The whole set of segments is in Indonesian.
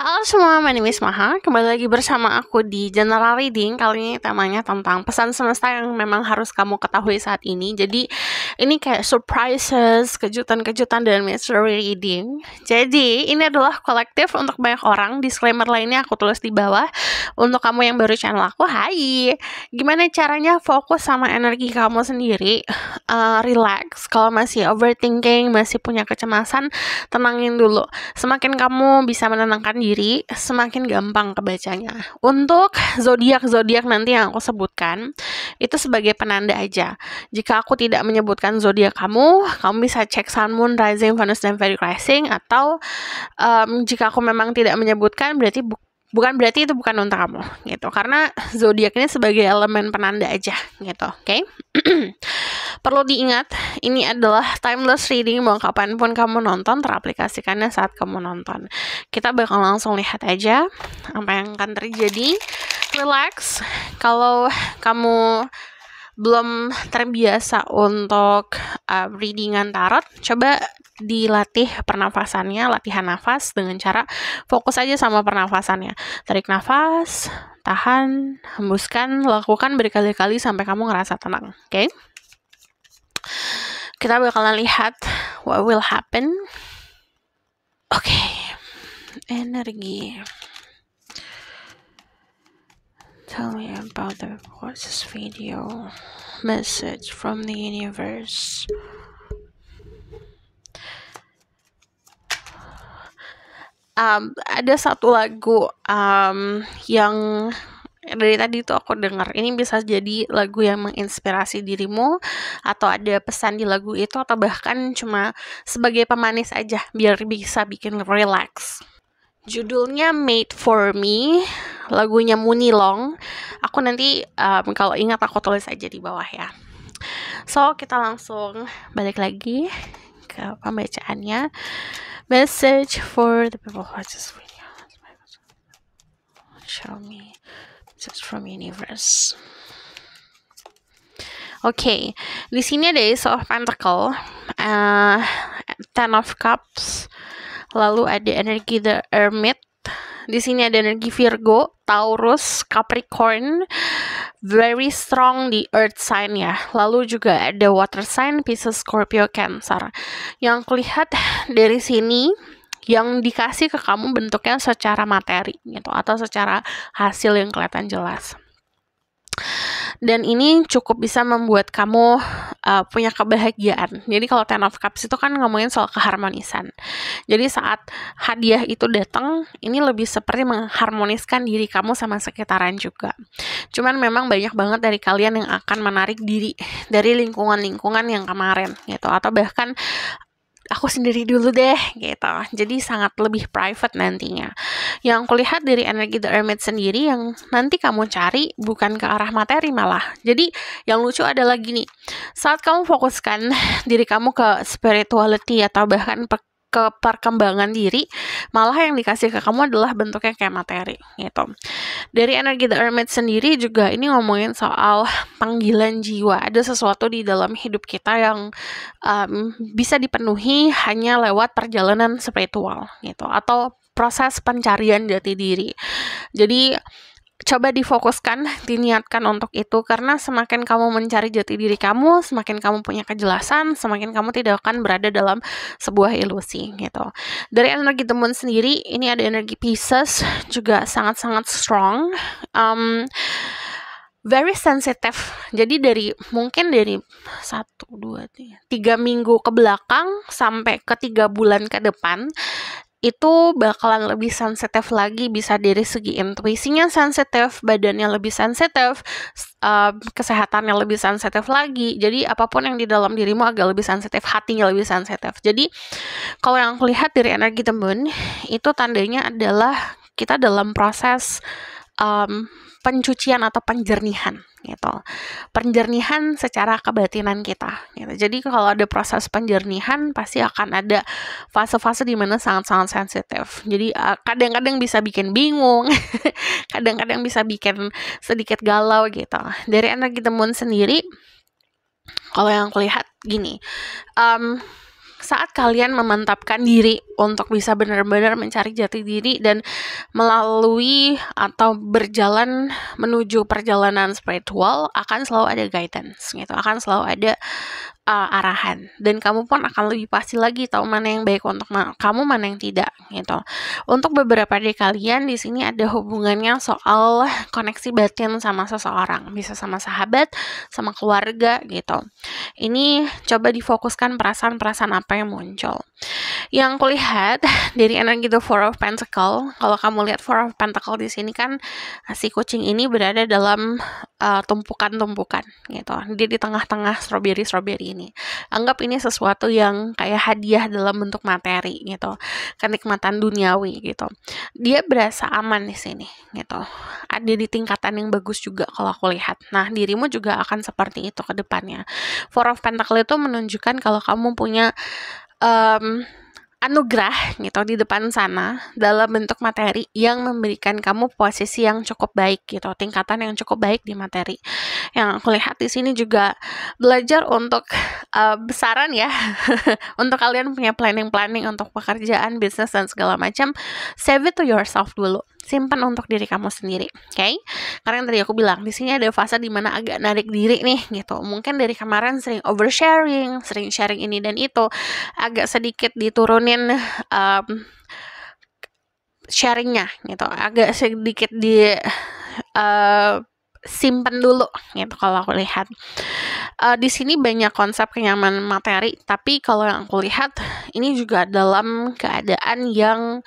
Halo semua, my name is Maha. Kembali lagi bersama aku di General Reading. Kali ini temanya tentang pesan semesta yang memang harus kamu ketahui saat ini. Jadi ini kayak surprises, kejutan-kejutan dan mystery reading. Jadi ini adalah kolektif untuk banyak orang. Disclaimer lainnya aku tulis di bawah. Untuk kamu yang baru channel aku, hai. Gimana caranya fokus sama energi kamu sendiri? Relax. Kalau masih overthinking, masih punya kecemasan, tenangin dulu. Semakin kamu bisa menenangkan diri, semakin gampang kebacanya. Untuk zodiak-zodiak nanti yang aku sebutkan, itu sebagai penanda aja. Jika aku tidak menyebutkan zodiak kamu bisa cek Sun, Moon, Rising, Venus, dan Vedic Rising. Atau jika aku memang tidak menyebutkan, berarti bukan berarti itu bukan untuk kamu gitu, karena zodiak ini sebagai elemen penanda aja gitu, oke? Perlu diingat, ini adalah timeless reading, mau kapanpun kamu nonton, teraplikasikannya saat kamu nonton. Kita bakal langsung lihat aja apa yang akan terjadi. Relax. Kalau kamu belum terbiasa untuk readingan tarot, coba dilatih pernafasannya, latihan nafas dengan cara fokus aja sama pernafasannya. Tarik nafas, tahan, hembuskan, lakukan berkali-kali sampai kamu ngerasa tenang, oke? Kita bakalan lihat what will happen. Oke, energi. Tell me about what's this video message from the universe. Ada satu lagu yang dari tadi tuh aku dengar. Ini bisa jadi lagu yang menginspirasi dirimu, atau ada pesan di lagu itu, atau bahkan cuma sebagai pemanis aja biar bisa bikin relax. Judulnya Made for Me, lagunya Muni Long. Aku nanti kalau ingat aku tulis aja di bawah ya. So kita langsung balik lagi ke pembacaannya. Message for the people who watch this video. Show me message from universe. Oke, di sini ada Ace of Pentacle, Ten of Cups, lalu ada energi The Hermit. Di sini ada energi Virgo, Taurus, Capricorn, very strong di Earth sign ya. Lalu juga ada Water sign, Pisces, Scorpio, Cancer. Yang kulihat dari sini, yang dikasih ke kamu bentuknya secara materi gitu, atau secara hasil yang kelihatan jelas. Dan ini cukup bisa membuat kamu punya kebahagiaan. Jadi kalau Ten of Cups itu kan ngomongin soal keharmonisan. Jadi saat hadiah itu datang, ini lebih seperti mengharmoniskan diri kamu sama sekitaran juga. Cuman memang banyak banget dari kalian yang akan menarik diri dari lingkungan-lingkungan yang kemarin gitu, atau bahkan aku sendiri dulu deh gitu. Jadi sangat lebih private nantinya. Yang kulihat dari energi The Hermit sendiri, yang nanti kamu cari bukan ke arah materi malah. Jadi yang lucu adalah gini, saat kamu fokuskan diri kamu ke spirituality atau bahkan ke perkembangan diri, malah yang dikasih ke kamu adalah bentuknya kayak materi gitu. Dari energi The Hermit sendiri juga ini ngomongin soal panggilan jiwa. Ada sesuatu di dalam hidup kita yang bisa dipenuhi hanya lewat perjalanan spiritual gitu, atau proses pencarian jati diri. Jadi coba difokuskan, diniatkan untuk itu, karena semakin kamu mencari jati diri kamu, semakin kamu punya kejelasan, semakin kamu tidak akan berada dalam sebuah ilusi gitu. Dari energi The Moon sendiri, ini ada energi Pisces, juga sangat-sangat strong, very sensitive. Jadi mungkin dari 3 minggu ke belakang sampai ke 3 bulan ke depan, itu bakalan lebih sensitif lagi. Bisa dari segi intuisinya sensitif, badannya lebih sensitif, kesehatannya lebih sensitif lagi. Jadi apapun yang di dalam dirimu agak lebih sensitif, hatinya lebih sensitif. Jadi kalau yang aku lihat dari energi The Moon, itu tandanya adalah kita dalam proses pencucian atau penjernihan gitu. Penjernihan secara kebatinan kita gitu. Jadi kalau ada proses penjernihan, pasti akan ada fase-fase di mana sangat-sangat sensitif. Jadi kadang-kadang bisa bikin bingung, kadang-kadang bisa bikin sedikit galau gitu. Dari energi The Moon sendiri, kalau yang aku lihat gini, saat kalian memantapkan diri untuk bisa benar-benar mencari jati diri dan melalui atau berjalan menuju perjalanan spiritual, akan selalu ada guidance gitu, akan selalu ada arahan, dan kamu pun akan lebih pasti lagi tahu mana yang baik untuk kamu, mana yang tidak gitu. Untuk beberapa dari kalian di sini ada hubungannya soal koneksi batin sama seseorang, bisa sama sahabat, sama keluarga gitu. Ini coba difokuskan perasaan-perasaan apa yang muncul. Yang kulihat dari energi The Four of Pentacle, kalau kamu lihat Four of Pentacle di sini kan si kucing ini berada dalam tumpukan-tumpukan gitu. Dia di tengah-tengah strawberry ini. Anggap ini sesuatu yang kayak hadiah dalam bentuk materi gitu, kenikmatan duniawi gitu. Dia berasa aman di sini gitu. Ada di tingkatan yang bagus juga kalau aku lihat. Nah, dirimu juga akan seperti itu ke depannya. Four of Pentacle itu menunjukkan kalau kamu punya anugerah gitu di depan sana dalam bentuk materi yang memberikan kamu posisi yang cukup baik gitu, tingkatan yang cukup baik di materi. Yang aku lihat di sini juga belajar untuk besaran ya untuk kalian punya planning untuk pekerjaan, bisnis dan segala macam, save it to yourself dulu. Simpan untuk diri kamu sendiri, oke? Karena yang tadi aku bilang di sini ada fase dimana agak narik diri nih gitu. Mungkin dari kemarin sering oversharing, sering sharing ini dan itu, agak sedikit diturunin sharingnya gitu, agak sedikit di simpan dulu gitu kalau aku lihat. Di sini banyak konsep kenyamanan materi, tapi kalau yang aku lihat ini juga dalam keadaan yang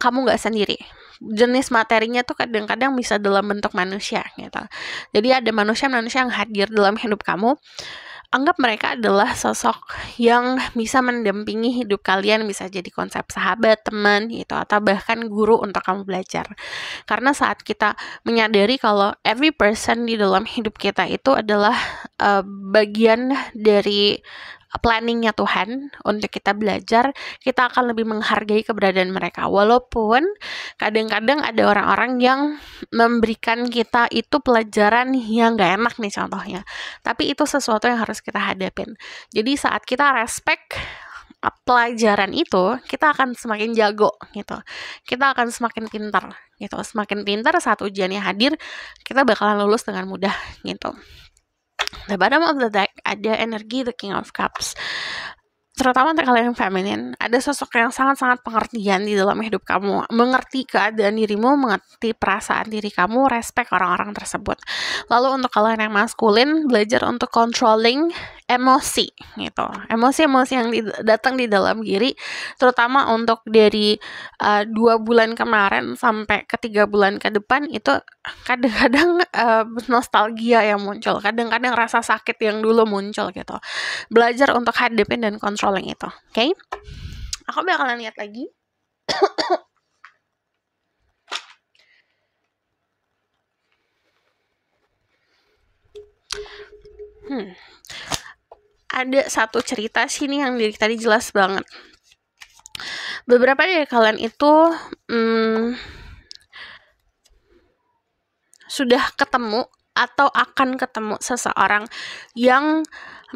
kamu nggak sendiri. Jenis materinya tuh kadang-kadang bisa dalam bentuk manusia gitu. Jadi ada manusia-manusia yang hadir dalam hidup kamu. Anggap mereka adalah sosok yang bisa mendampingi hidup kalian, bisa jadi konsep sahabat, teman gitu, atau bahkan guru untuk kamu belajar. Karena saat kita menyadari kalau every person di dalam hidup kita itu adalah bagian dari planningnya Tuhan untuk kita belajar, kita akan lebih menghargai keberadaan mereka. Walaupun kadang-kadang ada orang-orang yang memberikan kita itu pelajaran yang gak enak nih contohnya, tapi itu sesuatu yang harus kita hadapin. Jadi saat kita respect pelajaran itu, kita akan semakin jago gitu, kita akan semakin pintar gitu, semakin pintar saat ujiannya hadir, kita bakalan lulus dengan mudah gitu. The bottom of the deck ada energi The King of Cups. Terutama untuk kalian yang feminin, ada sosok yang sangat-sangat pengertian di dalam hidup kamu, mengerti keadaan dirimu, mengerti perasaan diri kamu, respect orang-orang tersebut. Lalu untuk kalian yang maskulin, belajar untuk controlling emosi gitu, emosi-emosi yang datang di dalam diri, terutama untuk dari 2 bulan kemarin sampai ke 3 bulan ke depan, itu kadang-kadang nostalgia yang muncul, kadang-kadang rasa sakit yang dulu muncul gitu. Belajar untuk hadapin dan controlling itu, oke? Aku bakalan lihat lagi. Ada satu cerita sini yang dari tadi jelas banget. Beberapa dari kalian itu sudah ketemu atau akan ketemu seseorang yang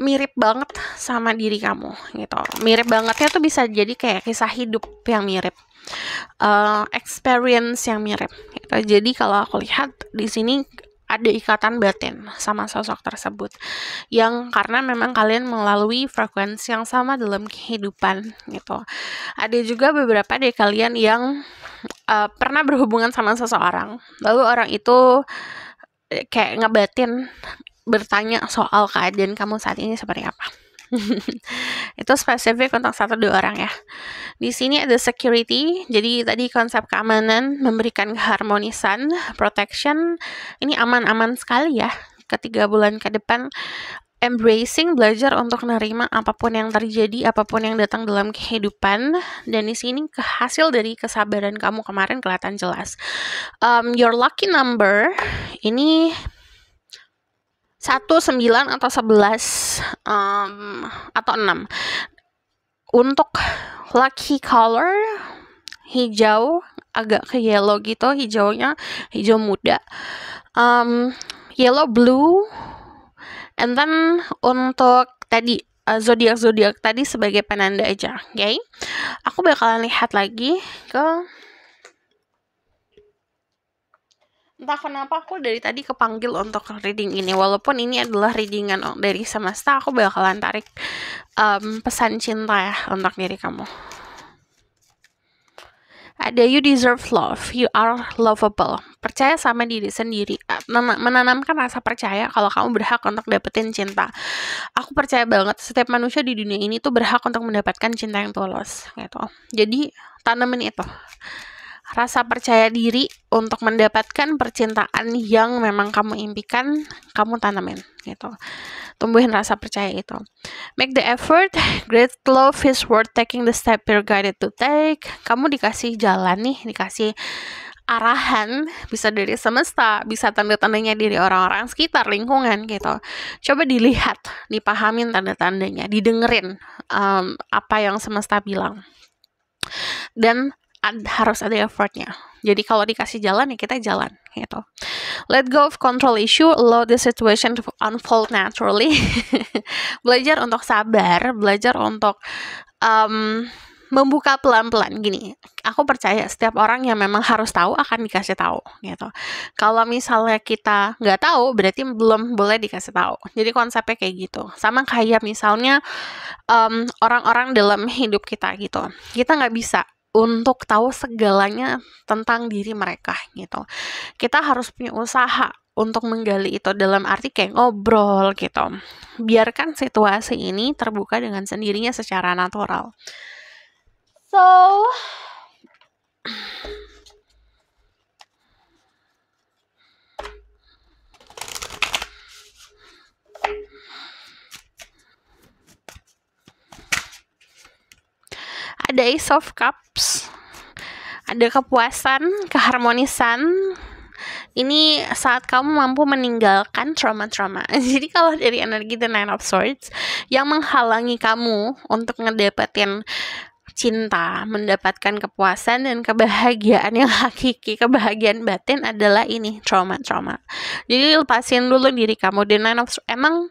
mirip banget sama diri kamu gitu. Mirip bangetnya tuh bisa jadi kayak kisah hidup yang mirip, experience yang mirip gitu. Jadi kalau aku lihat di sini ada ikatan batin sama sosok tersebut, yang karena memang kalian melalui frekuensi yang sama dalam kehidupan gitu. Ada juga beberapa dari kalian yang pernah berhubungan sama seseorang, lalu orang itu kayak ngebatin, bertanya soal keadaan kamu saat ini seperti apa. Itu spesifik untuk 1-2 orang ya. Di sini ada security, jadi tadi konsep keamanan, memberikan keharmonisan, protection. Ini aman-aman sekali ya ke 3 bulan ke depan. Embracing, belajar untuk menerima apapun yang terjadi, apapun yang datang dalam kehidupan. Dan di sini hasil dari kesabaran kamu kemarin kelihatan jelas. Your lucky number ini 1, 9, atau 11, atau 6. Untuk lucky color hijau, agak ke yellow gitu, hijaunya hijau muda, yellow blue, and then untuk tadi zodiak tadi sebagai penanda aja, oke? Aku bakalan lihat lagi ke, entah kenapa aku dari tadi kepanggil untuk reading ini, walaupun ini adalah readingan dari semesta, aku bakalan tarik pesan cinta ya untuk diri kamu. Ada you deserve love, you are lovable. Percaya sama diri sendiri, menanamkan rasa percaya kalau kamu berhak untuk dapetin cinta. Aku percaya banget setiap manusia di dunia ini tuh berhak untuk mendapatkan cinta yang tulus gitu. Jadi tanamin itu, rasa percaya diri untuk mendapatkan percintaan yang memang kamu impikan, kamu tanamin gitu. Tumbuhin rasa percaya itu. Make the effort. Great love is worth taking the step you're guided to take. Kamu dikasih jalan nih, dikasih arahan, bisa dari semesta, bisa tanda-tandanya dari orang-orang sekitar, lingkungan gitu. Coba dilihat, dipahamin tanda-tandanya, didengerin apa yang semesta bilang. Dan harus ada effortnya. Jadi kalau dikasih jalan ya kita jalan gitu. Let go of control issue, allow the situation to unfold naturally. Belajar untuk sabar, belajar untuk membuka pelan-pelan. Gini, aku percaya setiap orang yang memang harus tahu akan dikasih tahu gitu. Kalau misalnya kita nggak tahu, berarti belum boleh dikasih tahu. Jadi konsepnya kayak gitu. Sama kayak misalnya orang-orang dalam hidup kita gitu. Kita nggak bisa untuk tahu segalanya tentang diri mereka gitu. Kita harus punya usaha untuk menggali itu, dalam arti kayak ngobrol gitu. Biarkan situasi ini terbuka dengan sendirinya secara natural. So, ada Ace of Cups, ada kepuasan, keharmonisan. Ini saat kamu mampu meninggalkan trauma-trauma. Jadi kalau dari energi The Nine of Swords, yang menghalangi kamu untuk ngedapetin cinta, mendapatkan kepuasan dan kebahagiaan yang hakiki, kebahagiaan batin adalah ini, trauma-trauma. Jadi lepasin dulu diri kamu. The Nine of Swords emang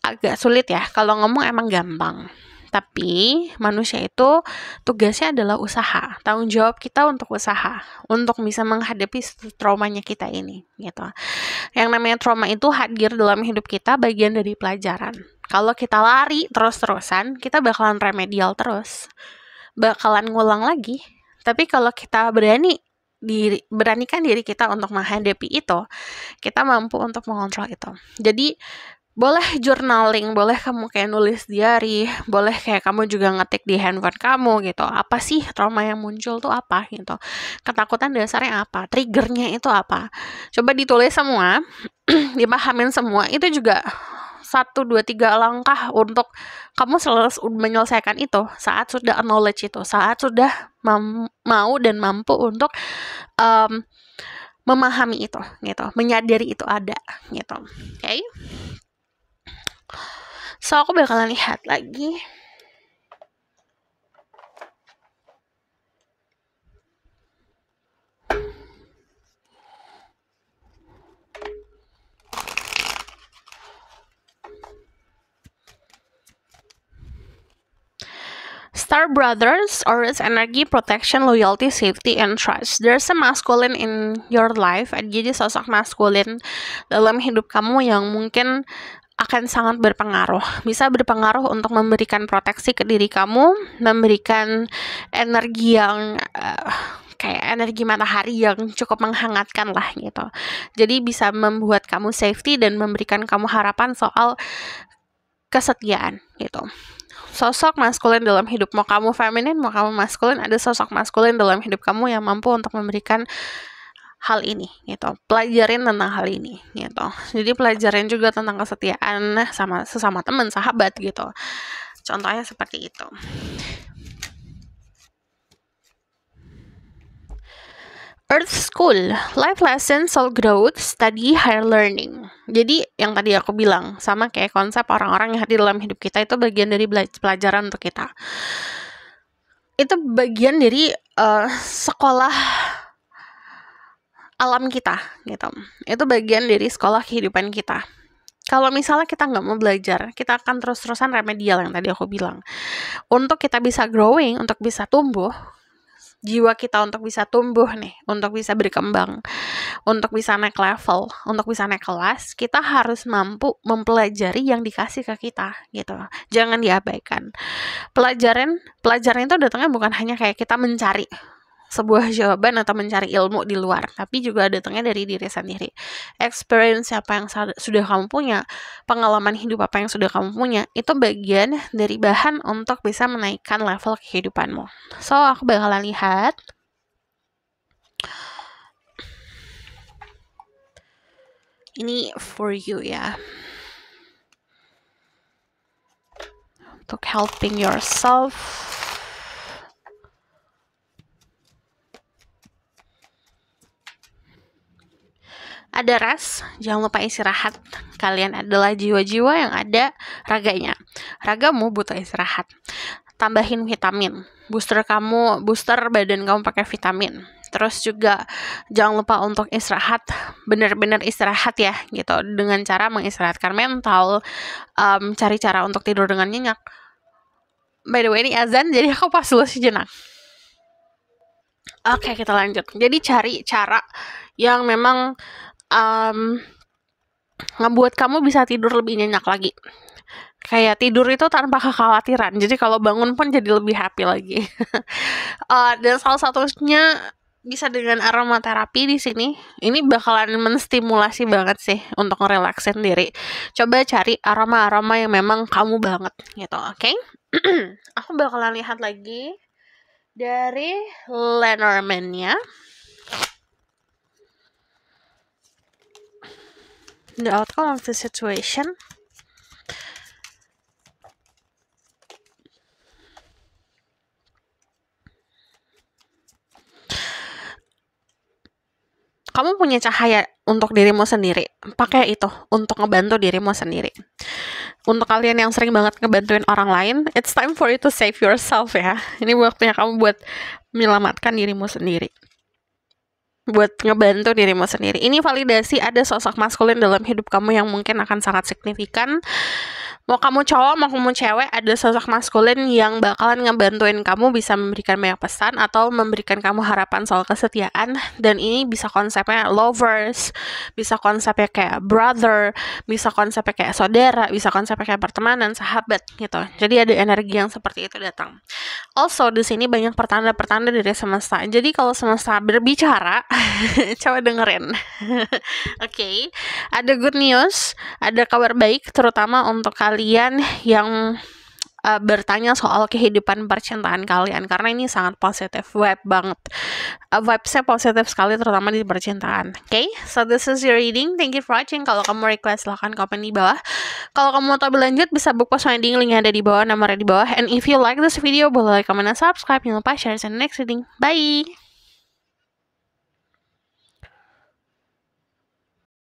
agak sulit ya, kalau ngomong emang gampang. Tapi manusia itu tugasnya adalah usaha, tanggung jawab kita untuk usaha, untuk bisa menghadapi traumanya kita ini gitu. Yang namanya trauma itu hadir dalam hidup kita, bagian dari pelajaran. Kalau kita lari terus-terusan, kita bakalan remedial terus, bakalan ngulang lagi. Tapi kalau kita beranikan diri kita untuk menghadapi itu, kita mampu untuk mengontrol itu. Jadi boleh journaling, boleh kamu kayak nulis diary, boleh kayak kamu juga ngetik di handphone kamu gitu. Apa sih trauma yang muncul tuh apa gitu. Ketakutan dasarnya apa, triggernya itu apa. Coba ditulis semua, dipahamin semua. Itu juga 1, 2, 3 langkah untuk kamu menyelesaikan itu saat sudah acknowledge itu, saat sudah mau dan mampu untuk memahami itu gitu, menyadari itu ada gitu. Okay? So, aku bakalan lihat lagi. Star Brothers, Aries energy, protection, loyalty, safety, and trust. There's a masculine in your life. Jadi sosok maskulin dalam hidup kamu yang mungkin akan sangat berpengaruh. Bisa berpengaruh untuk memberikan proteksi ke diri kamu, memberikan energi yang kayak energi matahari yang cukup menghangatkan lah gitu. Jadi bisa membuat kamu safety dan memberikan kamu harapan soal kesetiaan gitu. Sosok maskulin dalam hidup, mau kamu feminin, mau kamu maskulin, ada sosok maskulin dalam hidup kamu yang mampu untuk memberikan hal ini gitu. Pelajarin tentang hal ini gitu. Jadi pelajarin juga tentang kesetiaan sama sesama teman, sahabat gitu. Contohnya seperti itu. Earth School, life lessons, soul growth, study, higher learning. Jadi yang tadi aku bilang, sama kayak konsep orang-orang yang hadir dalam hidup kita itu bagian dari pelajaran untuk kita. Itu bagian dari sekolah alam kita gitu. Itu bagian dari sekolah kehidupan kita. Kalau misalnya kita nggak mau belajar, kita akan terus-terusan remedial yang tadi aku bilang. Untuk kita bisa growing, untuk bisa tumbuh, jiwa kita untuk bisa tumbuh nih, untuk bisa berkembang, untuk bisa naik level, untuk bisa naik kelas, kita harus mampu mempelajari yang dikasih ke kita gitu. Jangan diabaikan. Pelajaran itu datangnya bukan hanya kayak kita mencari sebuah jawaban atau mencari ilmu di luar, tapi juga datangnya dari diri sendiri. Experience apa yang sudah kamu punya, pengalaman hidup apa yang sudah kamu punya, itu bagian dari bahan untuk bisa menaikkan level kehidupanmu. So, aku bakalan lihat. Ini for you ya. Untuk helping yourself. Ada rest, jangan lupa istirahat. Kalian adalah jiwa-jiwa yang ada raganya. Ragamu butuh istirahat. Tambahin vitamin. Booster badan kamu pakai vitamin. Terus juga jangan lupa untuk istirahat, benar-benar istirahat ya gitu, dengan cara mengistirahatkan mental, cari cara untuk tidur dengan nyenyak. By the way, ini azan, jadi aku pas dulu sejenak. Oke, kita lanjut. Jadi cari cara yang memang ngebuat kamu bisa tidur lebih nyenyak lagi. Kayak tidur itu tanpa kekhawatiran. Jadi kalau bangun pun jadi lebih happy lagi. Dan salah satunya bisa dengan aromaterapi di sini. Ini bakalan menstimulasi banget sih untuk ngerelaksin diri. Coba cari aroma-aroma yang memang kamu banget gitu, oke? Aku bakalan lihat lagi dari Lenormand-nya. The outcome of the situation. Kamu punya cahaya untuk dirimu sendiri. Pakai itu untuk ngebantu dirimu sendiri. Untuk kalian yang sering banget ngebantuin orang lain, it's time for you to save yourself ya. Ini waktunya kamu buat menyelamatkan dirimu sendiri. Buat ngebantu dirimu sendiri. Ini validasi ada sosok maskulin dalam hidup kamu yang mungkin akan sangat signifikan. Mau kamu cowok, mau kamu cewek, ada sosok maskulin yang bakalan ngebantuin kamu bisa memberikan banyak pesan atau memberikan kamu harapan soal kesetiaan. Dan ini bisa konsepnya lovers, bisa konsepnya kayak brother, bisa konsepnya kayak saudara, bisa konsepnya kayak pertemanan, sahabat gitu. Jadi ada energi yang seperti itu datang. Also di sini banyak pertanda-pertanda dari semesta. Jadi kalau semesta berbicara, coba dengerin. Oke. Ada good news, ada kabar baik terutama untuk kalian yang bertanya soal kehidupan percintaan kalian, karena ini sangat positif, vibe banget. Vibes-nya positif sekali terutama di percintaan. Okay, so this is your reading. Thank you for watching. Kalau kamu request silahkan komen di bawah. Kalau kamu mau tahu berlanjut bisa book post finding, linknya ada di bawah, nomornya di bawah. And if you like this video boleh like, comment, dan subscribe. Jangan lupa share in the next reading. Bye.